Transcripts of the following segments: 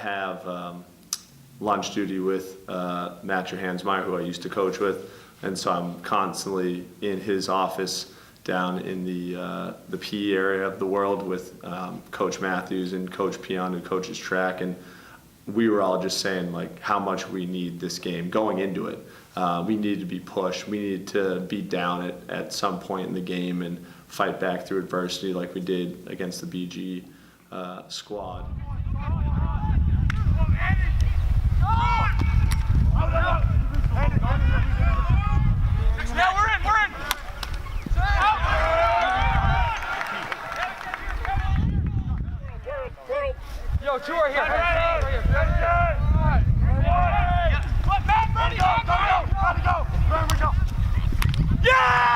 have lunch duty with Matt Johansmeyer, who I used to coach with, and so I'm constantly in his office down in the PE area of the world with Coach Matthews and Coach Pion, who coaches track, and we were all just saying like how much we need this game going into it. We needed to be pushed. We needed to be down at some point in the game and fight back through adversity like we did against the BG squad. Yeah, we're in. Yo, two are here. Right here. Matt, ready? Go. Yeah!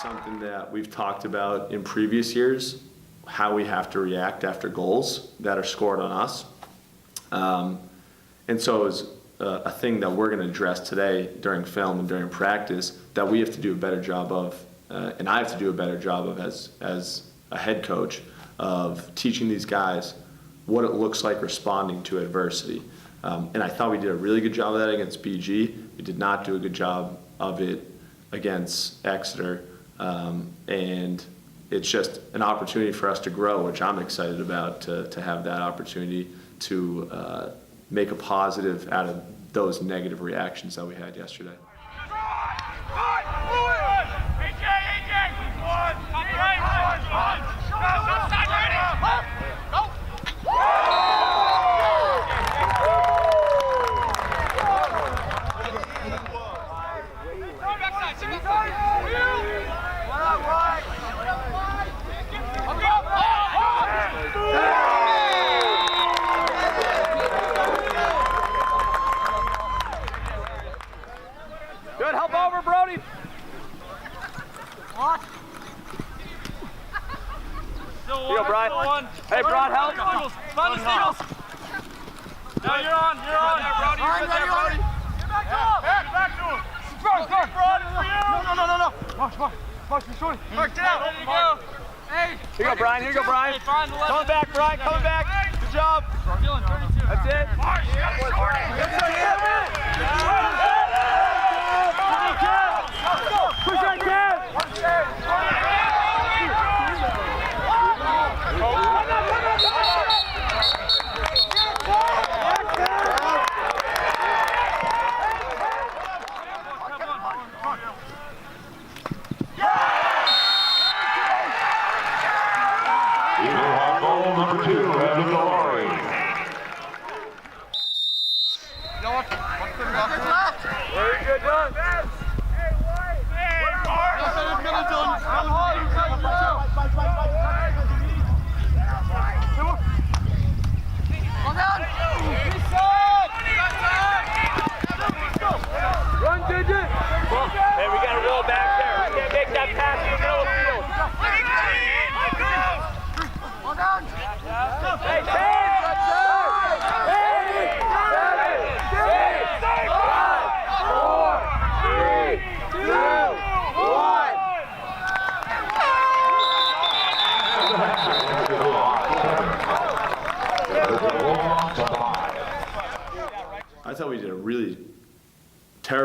Something that we've talked about in previous years, how we have to react after goals that are scored on us. And so it's a thing that we're going to address today during film and during practice that we have to do a better job of, and I have to do a better job of as a head coach, of teaching these guys what it looks like responding to adversity. And I thought we did a really good job of that against BG. We did not do a good job of it against Exeter. And it's just an opportunity for us to grow, which I'm excited about, to have that opportunity to make a positive out of those negative reactions that we had yesterday. Good, help over, Brody. What? Here you go, Brian. Hey, Brian, help. Find the Seagulls. No, you're on. Yeah, Brody. You're good there, Brody. Get back up. Back to him. Go, Brody. No. Watch me, shorty. Get out. There you go. Hey. Here you go, Brian. Coming back, Brian. Coming back. Good job. That's it. Push right there. Goal number 2 has the glory. What's the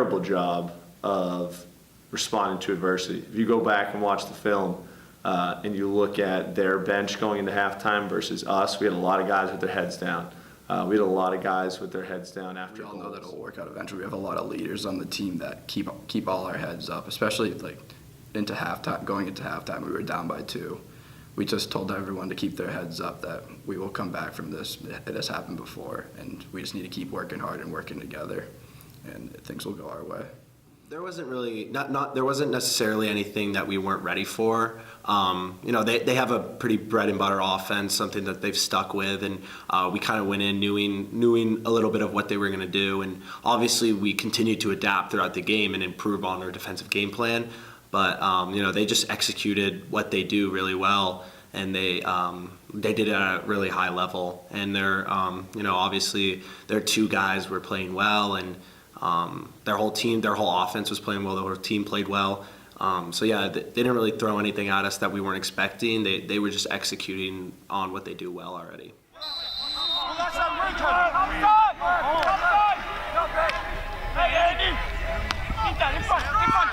terrible job of responding to adversity. If you go back and watch the film and you look at their bench going into halftime versus us, we had a lot of guys with their heads down. We had a lot of guys with their heads down after We all goals. know that it'll work out eventually. We have a lot of leaders on the team that keep all our heads up, especially like into halftime. Going into halftime, we were down by 2. We just told everyone to keep their heads up, that we will come back from this. It has happened before, and we just need to keep working hard and working together, and things will go our way. There wasn't really there wasn't necessarily anything that we weren't ready for. They have a pretty bread and butter offense, something that they've stuck with, and we kind of went in knowing a little bit of what they were going to do, and obviously we continued to adapt throughout the game and improve on our defensive game plan. But they just executed what they do really well, and they did it at a really high level. And they're obviously their 2 guys were playing well, and their whole offense was playing well. The whole team played well. They didn't really throw anything at us that we weren't expecting. They were just executing on what they do well already. Hey, Andy! Keep that in front, Rudy!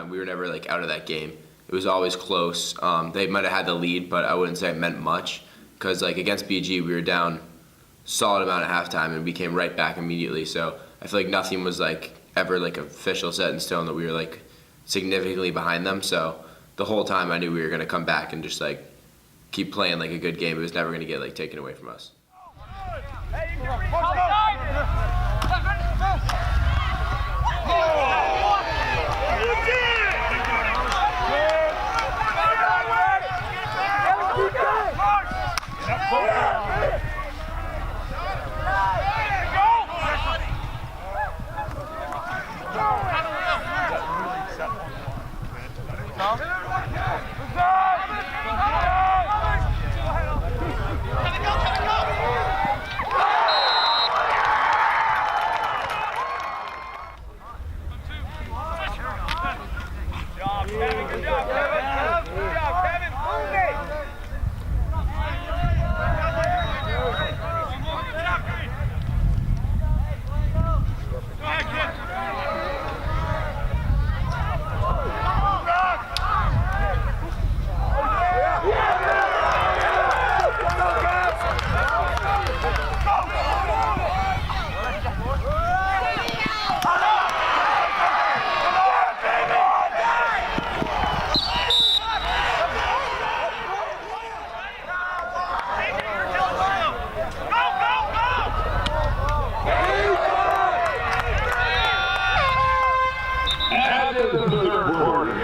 We were never like out of that game. It was always close. They might have had the lead, but I wouldn't say it meant much, because like against BG we were down solid amount at halftime and we came right back immediately. So I feel like nothing was like ever like official set in stone that we were like significantly behind them. So the whole time I knew we were going to come back and just like keep playing like a good game. It was never going to get like taken away from us.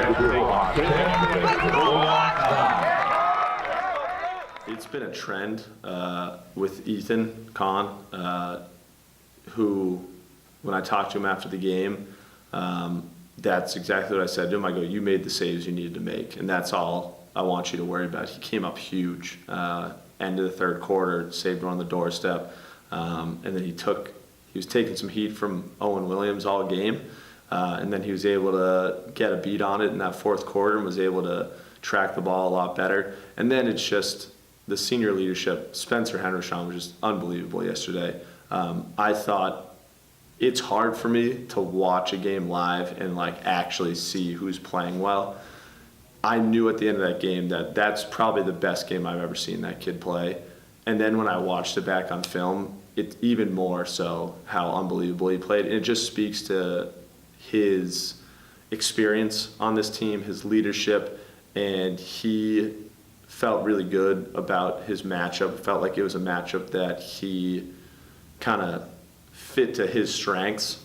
Lock 10, Lock 9. It's been a trend with Ethan Kahn, who, when I talked to him after the game, that's exactly what I said to him. I go, you made the saves you needed to make, and that's all I want you to worry about. He came up huge, end of the third quarter, saved one on the doorstep, and then he was taking some heat from Owen Williams all game, and then he was able to get a beat on it in that fourth quarter and was able to track the ball a lot better. And then it's just the senior leadership. Spencer Hendershon was just unbelievable yesterday. I thought it's hard for me to watch a game live and like actually see who's playing well. I knew at the end of that game that that's probably the best game I've ever seen that kid play. And then when I watched it back on film, it's even more so how unbelievable he played. And it just speaks to his experience on this team, his leadership, and he felt really good about his matchup. It felt like it was a matchup that he kind of fit to his strengths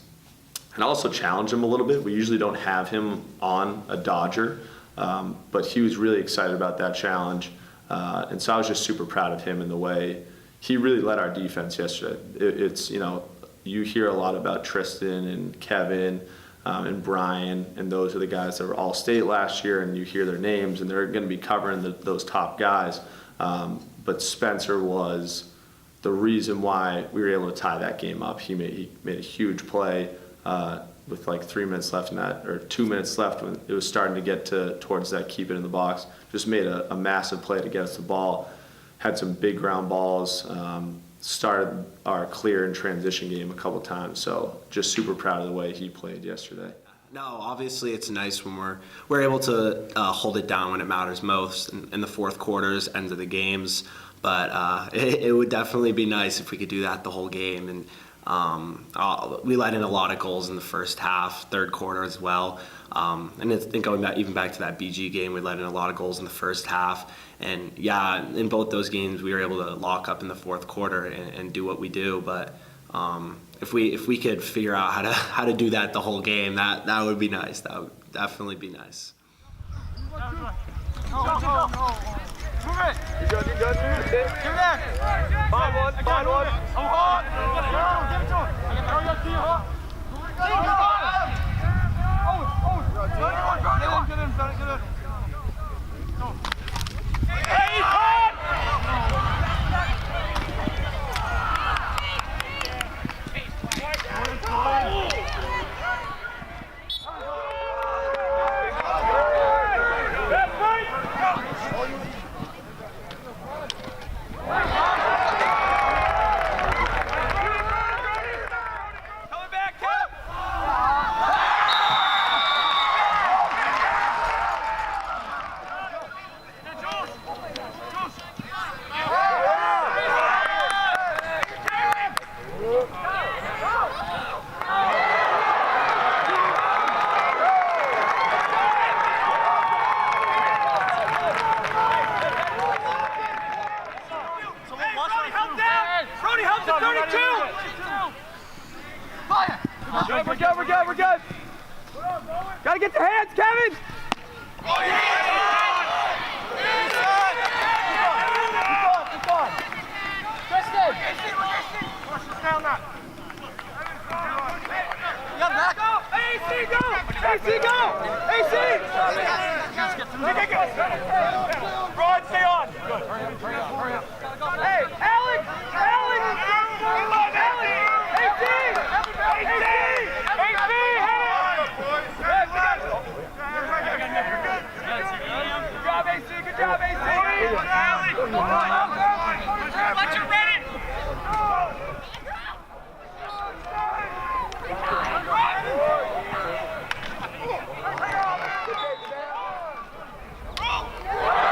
and also challenge him a little bit. We usually don't have him on a Dodger, but he was really excited about that challenge. And so I was just super proud of him in the way he really led our defense yesterday. It's, you hear a lot about Tristan and Kevin and Brian, and those are the guys that were All-State last year, and you hear their names, and they're going to be covering those top guys. But Spencer was the reason why we were able to tie that game up. He made a huge play with like 3 minutes left in that, or 2 minutes left when it was starting to get towards that keep it in the box. Just made a massive play to get us the ball. Had some big ground balls. Started our clear and transition game a couple times. So just super proud of the way he played yesterday. No, obviously it's nice when we're able to hold it down when it matters most in the fourth quarters, ends of the games. But it would definitely be nice if we could do that the whole game. And we let in a lot of goals in the first half, third quarter as well. And I think going back, even back to that BG game, we let in a lot of goals in the first half. And yeah, in both those games, we were able to lock up in the fourth quarter and do what we do. But if we could figure out how to do that the whole game, that would be nice. That would definitely be nice. You good. Give it there. Find one. I'm hard. Give it to him. I can throw you up to you, huh? Get in. Go. Hey, hard! We're good. Gotta get the hands, Kevin! Oh, yeah! Keep on. Tristan! Push this down now. AC, go! Rod, stay on! Good. Hurry up. Hey, Alex! Good job, AC! Let you ready! Roll!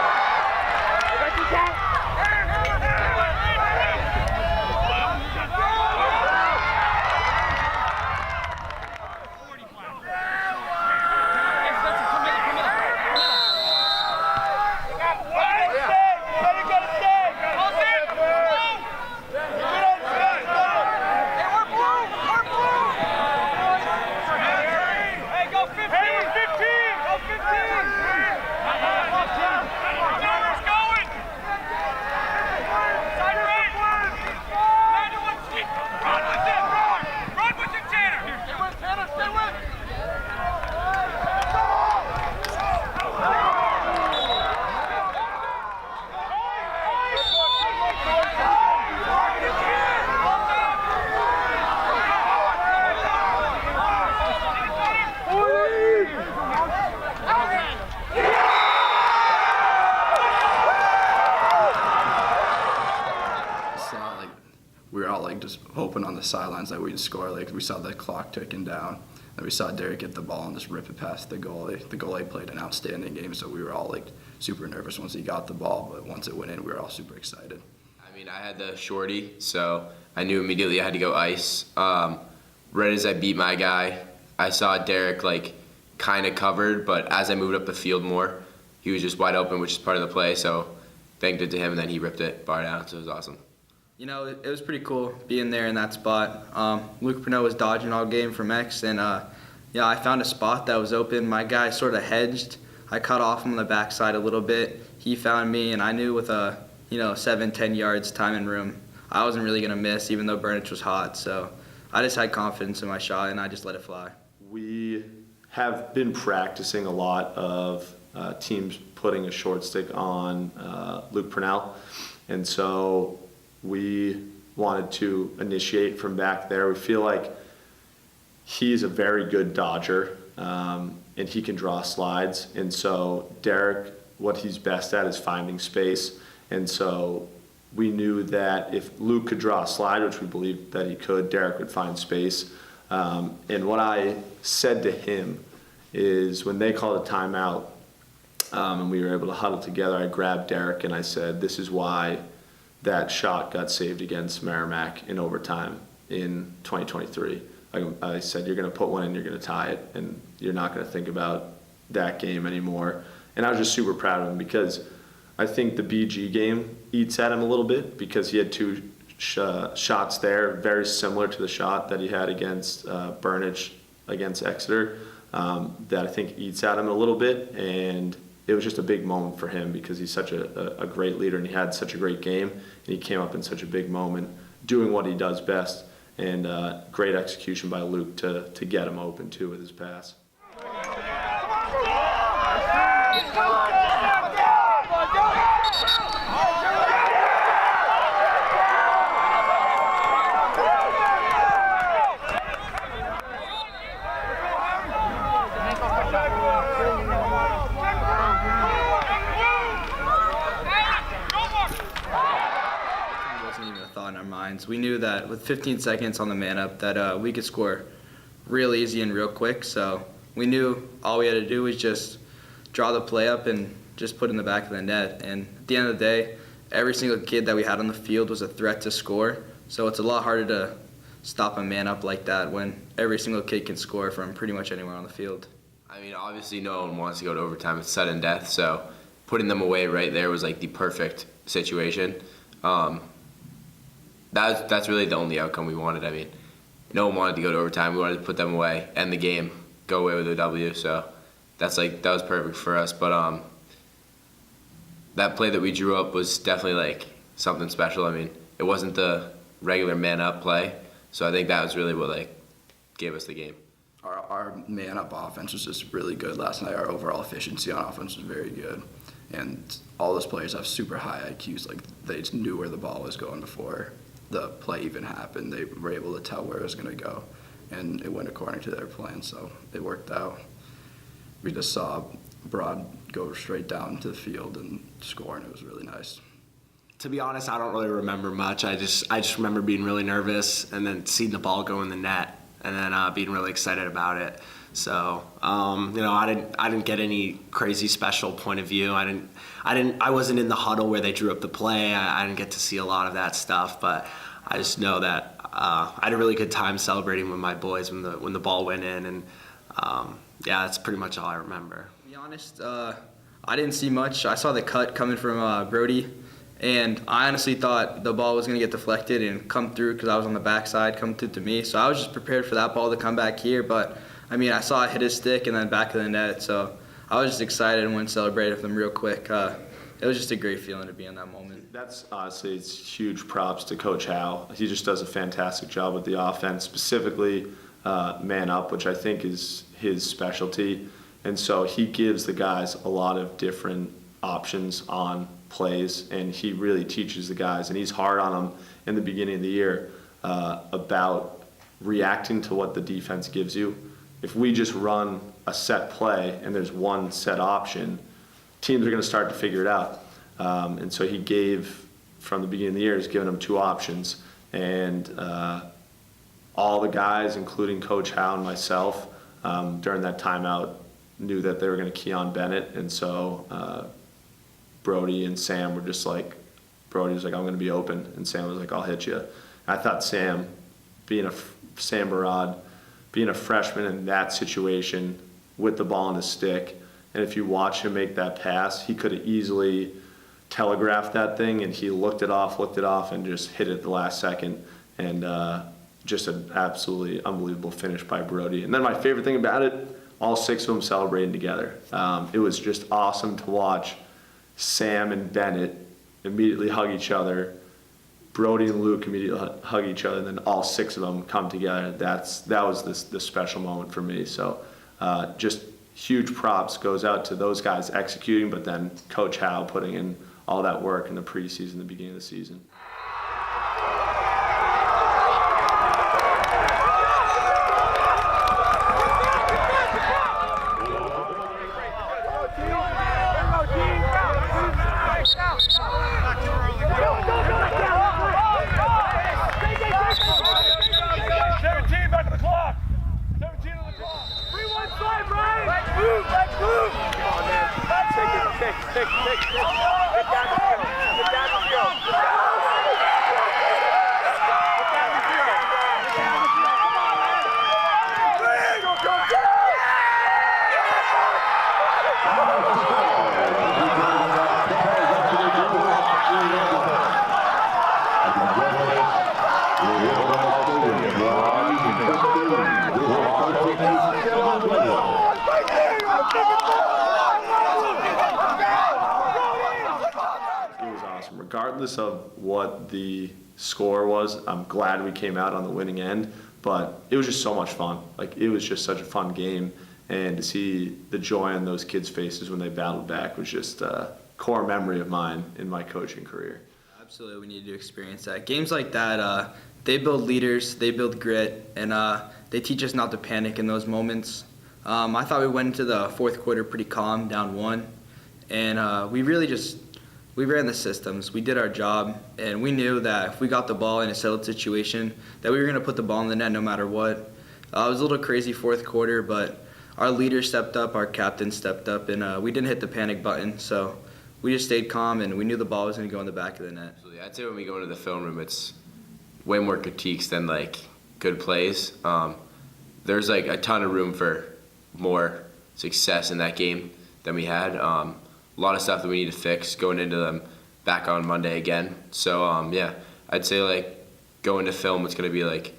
just hoping on the sidelines that we'd score. Like, we saw the clock ticking down, and we saw Derek get the ball and just rip it past the goalie. The goalie played an outstanding game, so we were all like super nervous once he got the ball, but once it went in, we were all super excited. I mean, I had the shorty, so I knew immediately I had to go ice. Right as I beat my guy, I saw Derek like kind of covered, but as I moved up the field more, he was just wide open, which is part of the play. So thanked it to him, and then he ripped it bar down. So it was awesome. You know, it was pretty cool being there in that spot. Luke Pernod was dodging all game from X, and yeah, I found a spot that was open. My guy sort of hedged. I cut off him on the backside a little bit. He found me, and I knew with 7-10 yards time and room, I wasn't really gonna miss, even though Burnich was hot. So I just had confidence in my shot, and I just let it fly. We have been practicing a lot of teams putting a short stick on Luke Purnell, and so we wanted to initiate from back there. We feel like he's a very good dodger, and he can draw slides. And so Derek, what he's best at is finding space. And so we knew that if Luke could draw a slide, which we believed that he could, Derek would find space. And what I said to him is when they called a timeout and we were able to huddle together, I grabbed Derek and I said, this is why that shot got saved against Merrimack in overtime in 2023. I said, you're going to put one in, you're going to tie it, and you're not going to think about that game anymore. And I was just super proud of him because I think the BG game eats at him a little bit because he had two shots there, very similar to the shot that he had against Burnich against Exeter, that I think eats at him a little bit. And it was just a big moment for him because he's such a great leader and he had such a great game and he came up in such a big moment doing what he does best. And great execution by Luke to get him open too with his pass. In our minds, we knew that with 15 seconds on the man up that we could score real easy and real quick. So we knew all we had to do was just draw the play up and just put it in the back of the net. And at the end of the day, every single kid that we had on the field was a threat to score. So it's a lot harder to stop a man up like that when every single kid can score from pretty much anywhere on the field. I mean, obviously no one wants to go to overtime. It's sudden death. So putting them away right there was like the perfect situation. That's really the only outcome we wanted. I mean, no one wanted to go to overtime. We wanted to put them away, end the game, go away with a W. So that was perfect for us. But that play that we drew up was definitely like something special. I mean, it wasn't the regular man up play. So I think that was really what like gave us the game. Our man up offense was just really good last night. Our overall efficiency on offense was very good. And all those players have super high IQs. Like, they just knew where the ball was going before the play even happened. They were able to tell where it was going to go, and it went according to their plan, so it worked out. We just saw Broad go straight down to the field and score, and it was really nice. To be honest, I don't really remember much. I just remember being really nervous and then seeing the ball go in the net and then being really excited about it. So I didn't get any crazy special point of view. I wasn't in the huddle where they drew up the play. I didn't get to see a lot of that stuff, but I just know that I had a really good time celebrating with my boys when the ball went in, and that's pretty much all I remember. To be honest, I didn't see much. I saw the cut coming from Brody, and I honestly thought the ball was going to get deflected and come through because I was on the backside, come through to me. So I was just prepared for that ball to come back here, but I mean, I saw it hit his stick and then back of the net, so I was just excited and went and celebrated with him real quick. It was just a great feeling to be in that moment. That's honestly, it's huge props to Coach Howe. He just does a fantastic job with the offense, specifically man up, which I think is his specialty. And so he gives the guys a lot of different options on plays, and he really teaches the guys, and he's hard on them in the beginning of the year about reacting to what the defense gives you. If we just run a set play and there's one set option, teams are going to start to figure it out. And so he gave, from the beginning of the year, he's given them two options. and all the guys, including Coach Howe and myself, during that timeout knew that they were going to key on Bennett, and so Brody and Sam were just like, Brody was like, I'm going to be open, and Sam was like, I'll hit you. I thought Sam Barad, being a freshman in that situation with the ball in his stick, and if you watch him make that pass, he could have easily telegraphed that thing, and he looked it off, and just hit it at the last second, and just an absolutely unbelievable finish by Brody. And then my favorite thing about it, all 6 of them celebrating together. It was just awesome to watch Sam and Bennett immediately hug each other, Brody and Luke immediately hug each other, and then all 6 of them come together. That was the special moment for me. So just huge props goes out to those guys executing, but then Coach Howe putting in all that work in the preseason, the beginning of the season. Regardless of what the score was, I'm glad we came out on the winning end, but it was just so much fun. Like, it was just such a fun game, and to see the joy on those kids' faces when they battled back was just a core memory of mine in my coaching career. Absolutely, we need to experience that. Games like that, they build leaders, they build grit, and they teach us not to panic in those moments. I thought we went into the fourth quarter pretty calm, down 1, and we ran the systems. We did our job, and we knew that if we got the ball in a settled situation, that we were going to put the ball in the net no matter what. It was a little crazy fourth quarter, but our leader stepped up, our captain stepped up, and we didn't hit the panic button. So we just stayed calm, and we knew the ball was going to go in the back of the net. Absolutely. I'd say when we go into the film room, it's way more critiques than like good plays. There's like a ton of room for more success in that game than we had. A lot of stuff that we need to fix going into them back on Monday again. So yeah, I'd say like going to film, it's going to be like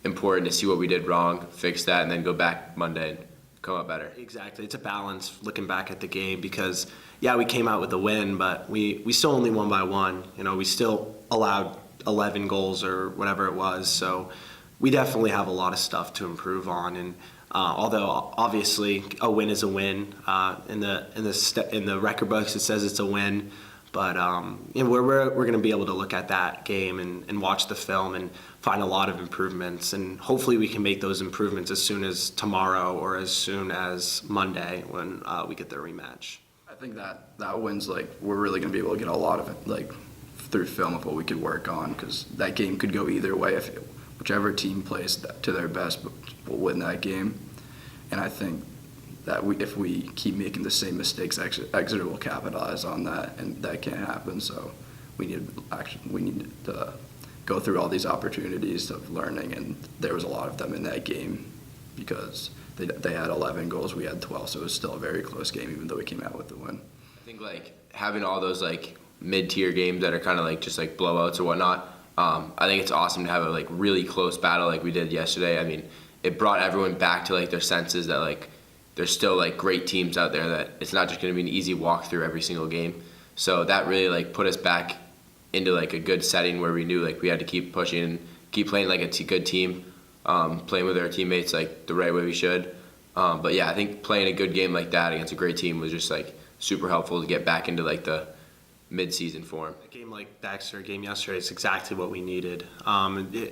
important to see what we did wrong, fix that, and then go back Monday and come out better. Exactly, it's a balance looking back at the game because yeah, we came out with a win, but we still only won by 1. You know, we still allowed 11 goals or whatever it was. So we definitely have a lot of stuff to improve on, and although obviously a win is a win, in the record books it says it's a win, but you know, we're going to be able to look at that game and watch the film and find a lot of improvements, and hopefully we can make those improvements as soon as tomorrow or as soon as Monday when we get the rematch. I think that wins, like, we're really going to be able to get a lot of it, like, through film of what we could work on, because that game could go either way. If whichever team plays to their best will win that game. And I think that if we keep making the same mistakes, Exeter will capitalize on that, and that can't happen. So we need to go through all these opportunities of learning, and there was a lot of them in that game because they had 11 goals, we had 12, so it was still a very close game, even though we came out with the win. I think like having all those like mid-tier games that are kind of like just like blowouts or whatnot, I think it's awesome to have a like really close battle like we did yesterday. I mean, it brought everyone back to like their senses that like there's still like great teams out there, that it's not just going to be an easy walk through every single game. So that really like put us back into like a good setting where we knew like we had to keep pushing and keep playing like a good team, playing with our teammates like the right way we should. But yeah, I think playing a good game like that against a great team was just like super helpful to get back into like the mid-season form. A game like the Exeter game yesterday is exactly what we needed.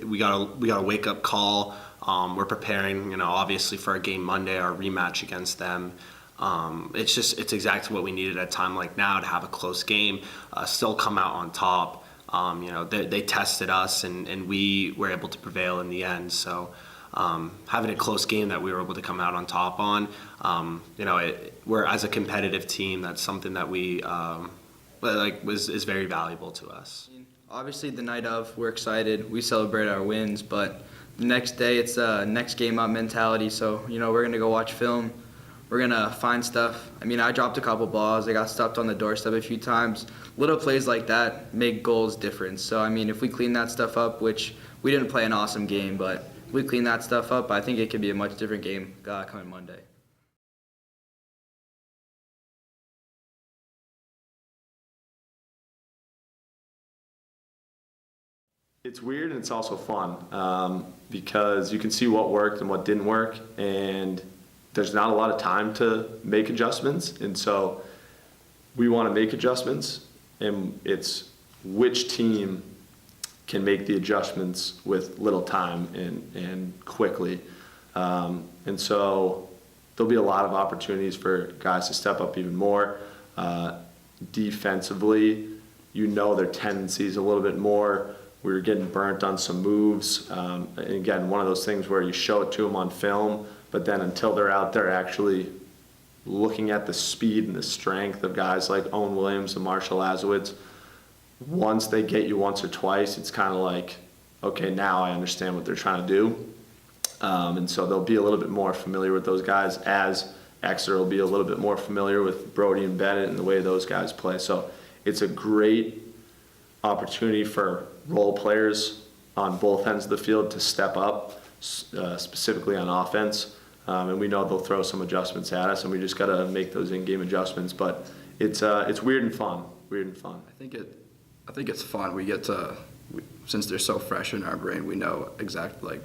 We got a wake-up call. We're preparing, obviously for our game Monday, our rematch against them. It's exactly what we needed at a time like now to have a close game, still come out on top. They tested us, and we were able to prevail in the end. So having a close game that we were able to come out on top on, we're as a competitive team, that's something that we is very valuable to us. Obviously, the night of, we're excited. We celebrate our wins, but the next day, it's next game up mentality. So, we're going to go watch film. We're going to find stuff. I mean, I dropped a couple balls. I got stopped on the doorstep a few times. Little plays like that make goals difference. So, I mean, if we clean that stuff up, which we didn't play an awesome game, but if we clean that stuff up, I think it could be a much different game coming Monday. It's weird and it's also fun because you can see what worked and what didn't work, and there's not a lot of time to make adjustments. And so we want to make adjustments, and it's which team can make the adjustments with little time and quickly. And so there'll be a lot of opportunities for guys to step up even more. Defensively, their tendencies a little bit more. We were getting burnt on some moves. And again, one of those things where you show it to them on film, but then until they're out there actually looking at the speed and the strength of guys like Owen Williams and Marshall Lazowitz, once they get you once or twice, it's kind of like, okay, now I understand what they're trying to do. And so they'll be a little bit more familiar with those guys, as Exeter will be a little bit more familiar with Brody and Bennett and the way those guys play. So it's a great opportunity for role players on both ends of the field to step up, specifically on offense. And we know they'll throw some adjustments at us, and we just got to make those in-game adjustments. But it's weird and fun. I think it's fun. We get to, since they're so fresh in our brain, we know exactly,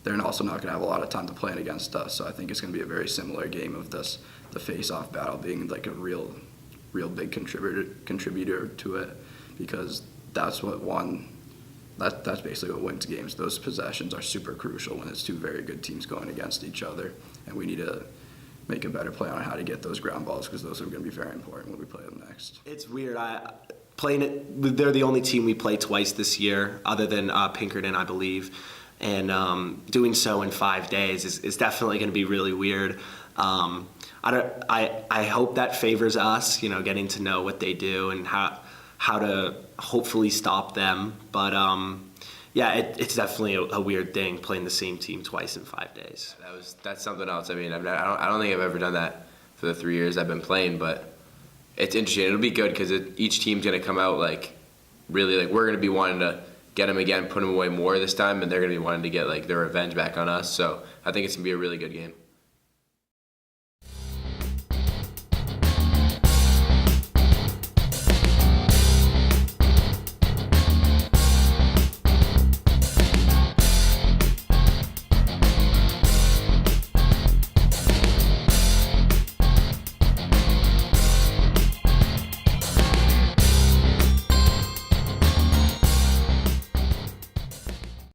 they're also not going to have a lot of time to plan against us. So I think it's going to be a very similar game of this, the face-off battle being like a real big contributor to it, because that's basically what wins games. Those possessions are super crucial when it's two very good teams going against each other, and we need to make a better play on how to get those ground balls, because those are going to be very important when we play them next. It's weird. They're the only team we play twice this year, other than Pinkerton, I believe, and doing so in 5 days is definitely going to be really weird. I hope that favors us, getting to know what they do and how to hopefully stop them. But it's definitely a weird thing playing the same team twice in 5 days. That's something else. I mean, I don't think I've ever done that for the 3 years I've been playing, but it's interesting. It'll be good because each team's going to come out really we're going to be wanting to get them again, put them away more this time, and they're going to be wanting to get their revenge back on us. So I think it's going to be a really good game.